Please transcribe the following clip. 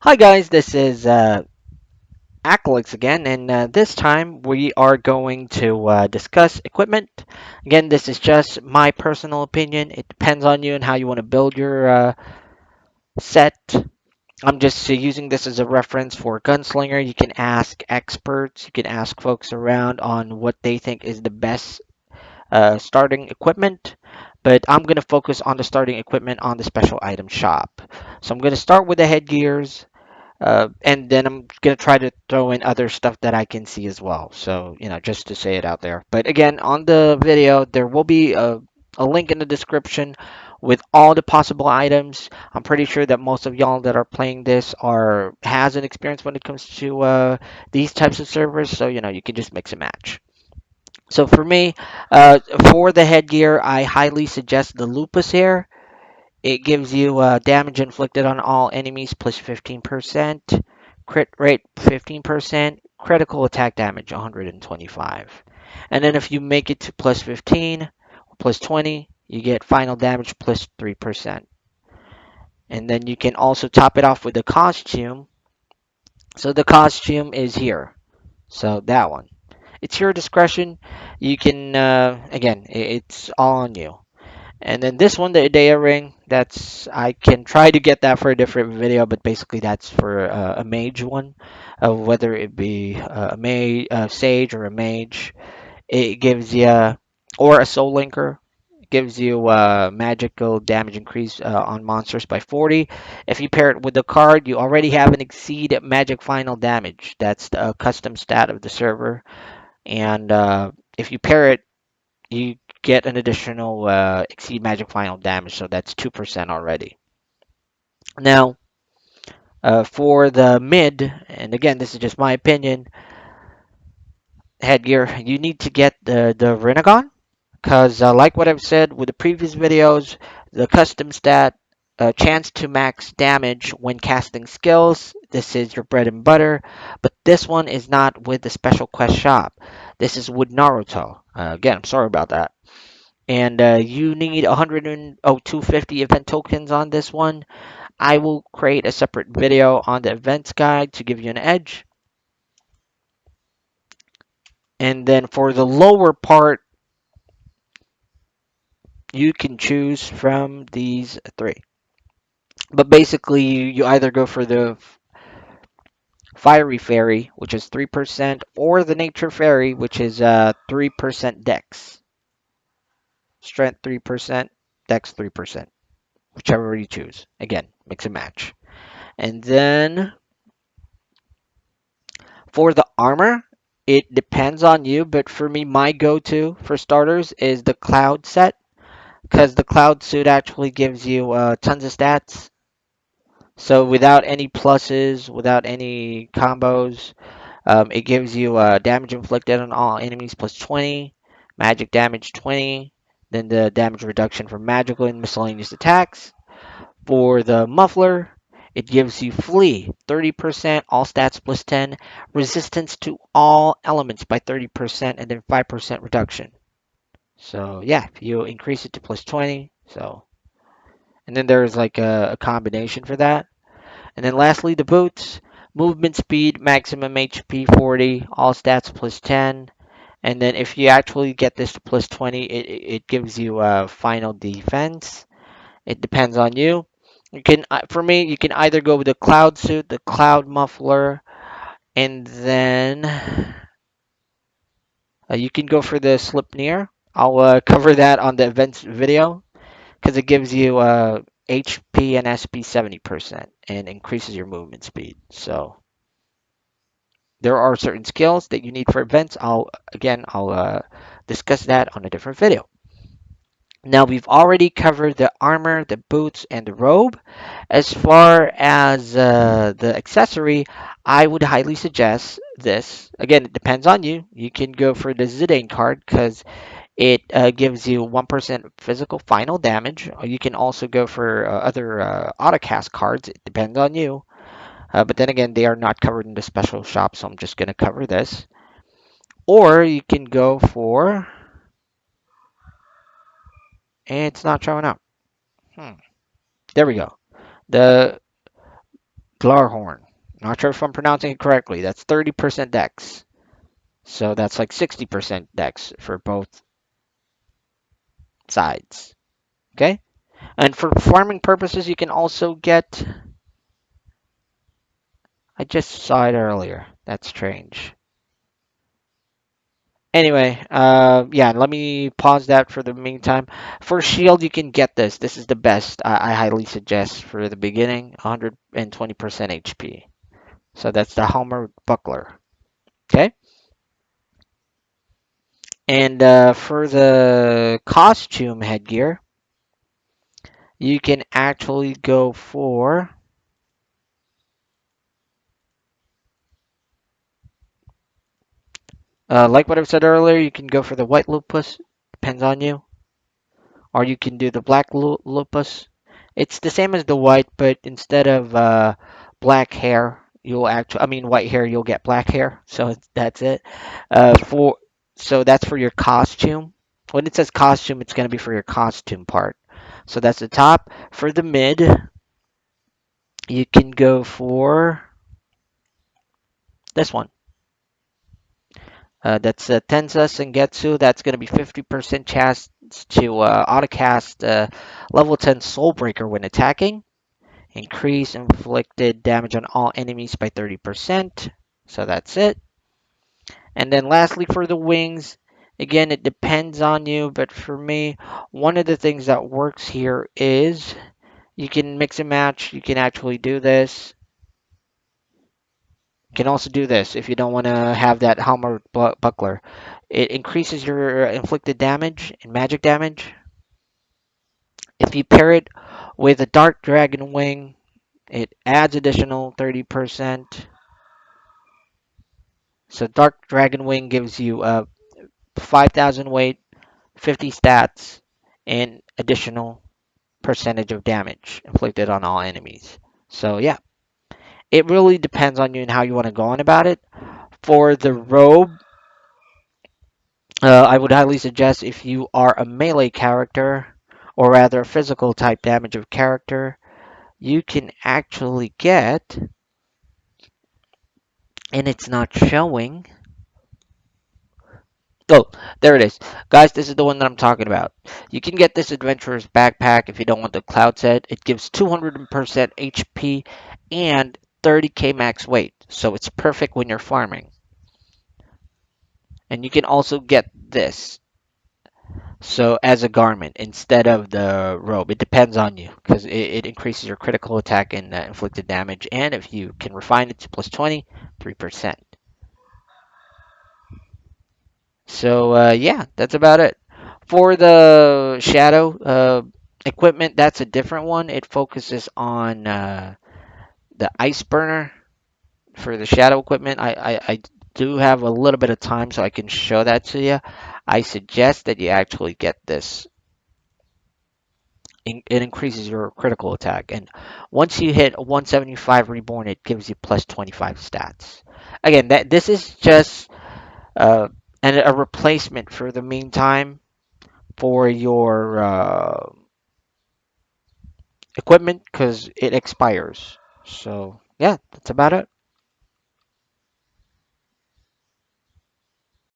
Hi guys, this is Acrylics again, and this time we are going to discuss equipment. Again, this is just my personal opinion. It depends on you and how you want to build your set. I'm just using this as a reference for gunslinger. You can ask experts, you can ask folks around on what they think is the best starting equipment. But I'm going to focus on the starting equipment on the special item shop. So I'm going to start with the headgears. And then I'm gonna try to throw in other stuff that I can see as well. So, just to say it out there. But again, on the video, there will be a link in the description with all the possible items. I'm pretty sure that most of y'all that are playing this are has an experience when it comes to these types of servers. So, you can just mix and match. So for me, for the headgear, I highly suggest the Lupus here. It gives you damage inflicted on all enemies plus 15%, crit rate 15%, critical attack damage 125. And then if you make it to plus 15 or plus 20, you get final damage plus 3%. And then you can also top it off with the costume. So the costume is here. So that one. It's your discretion. You can, again, it's all on you. And then this one, the Idea ring, that's I can try to get that for a different video, but basically that's for a mage one, whether it be a mage, sage, or a mage. It gives you, or a soul linker. It gives you magical damage increase on monsters by 40. If you pair it with the card, you already have an exceed magic final damage. That's the custom stat of the server. And if you pair it, you get an additional exceed magic final damage, so that's 2% already. Now, for the mid, and again, this is just my opinion, headgear, you need to get the Renegon, because like what I've said with the previous videos, the custom stat, chance to max damage when casting skills, this is your bread and butter, but this one is not with the special quest shop. This is with Naruto. Again, I'm sorry about that. And you need 250 event tokens on this one. I will create a separate video on the events guide to give you an edge. And then for the lower part, you can choose from these three. But basically, you either go for the Fiery Fairy, which is 3%, or the Nature Fairy, which is 3% Dex. Strength 3%, Dex 3%, whichever you choose. Again, mix and match. And then for the armor, it depends on you, but for me, my go-to for starters is the Cloud set, because the Cloud suit actually gives you tons of stats. So without any pluses, without any combos, it gives you damage inflicted on all enemies plus 20, magic damage 20, then the damage reduction from magical and miscellaneous attacks. For the muffler, it gives you flee 30%, all stats plus 10, resistance to all elements by 30%, and then 5% reduction. So yeah, if you increase it to plus 20, so and then there's like a combination for that. And then lastly, the boots, movement speed, maximum HP 40, all stats plus 10. And then if you actually get this to plus 20, it gives you final defense. It depends on you. You can, for me, you can either go with the cloud suit, the cloud muffler, and then you can go for the slip near. I'll cover that on the events video because it gives you HP and SP 70% and increases your movement speed. So there are certain skills that you need for events. I'll discuss that on a different video. Now we've already covered the armor, the boots, and the robe. As far as the accessory, I would highly suggest this. Again, it depends on you. You can go for the Zidane card because it gives you 1% physical final damage. Or you can also go for other autocast cards. It depends on you. But then again, they are not covered in the special shop, so I'm just going to cover this. Or you can go for, and it's not showing up. There we go. The Glarhorn. Not sure if I'm pronouncing it correctly. That's 30% dex. So that's like 60% dex for both sides. Okay? And for farming purposes, you can also get. I just saw it earlier. That's strange. Anyway, yeah, let me pause that for the meantime. For shield, you can get this. This is the best. I highly suggest for the beginning, 120% HP. So that's the Helmer Buckler. Okay? And for the costume headgear, you can actually go for, like what I've said earlier, you can go for the white lupus. Depends on you. Or you can do the black lupus. It's the same as the white, but instead of black hair, you'll actually, I mean, white hair, you'll get black hair. So that's it. For so that's for your costume. When it says costume, it's going to be for your costume part. So that's the top. For the mid, you can go for this one. That's Tensa Sengetsu. That's going to be 50% chance to autocast level 10 Soulbreaker when attacking. Increase inflicted damage on all enemies by 30%. So that's it. And then lastly, for the wings, again, it depends on you. But for me, one of the things that works here is you can mix and match. You can actually do this. You can also do this if you don't want to have that Helmer Buckler. It increases your inflicted damage and magic damage. If you pair it with a Dark Dragon Wing, it adds additional 30%. So Dark Dragon Wing gives you 5,000 weight, 50 stats, and additional percentage of damage inflicted on all enemies. So yeah, it really depends on you and how you want to go on about it. For the robe, I would highly suggest if you are a melee character, or rather a physical type damage of character, you can actually get, and it's not showing. Oh, there it is. Guys, this is the one that I'm talking about. You can get this adventurer's backpack if you don't want the cloud set. It gives 200% HP and 30k max weight. So it's perfect when you're farming. And you can also get this. So as a garment instead of the robe. It depends on you because it increases your critical attack and inflicted damage. And if you can refine it to plus 20, 3%. So yeah, that's about it. For the shadow equipment, that's a different one. It focuses on the ice burner for the shadow equipment. I do have a little bit of time so I can show that to you. I suggest that you actually get this. It increases your critical attack, and once you hit 175 reborn, it gives you plus 25 stats. Again, that this is just uh, a replacement for the meantime for your equipment because it expires. So yeah, that's about it.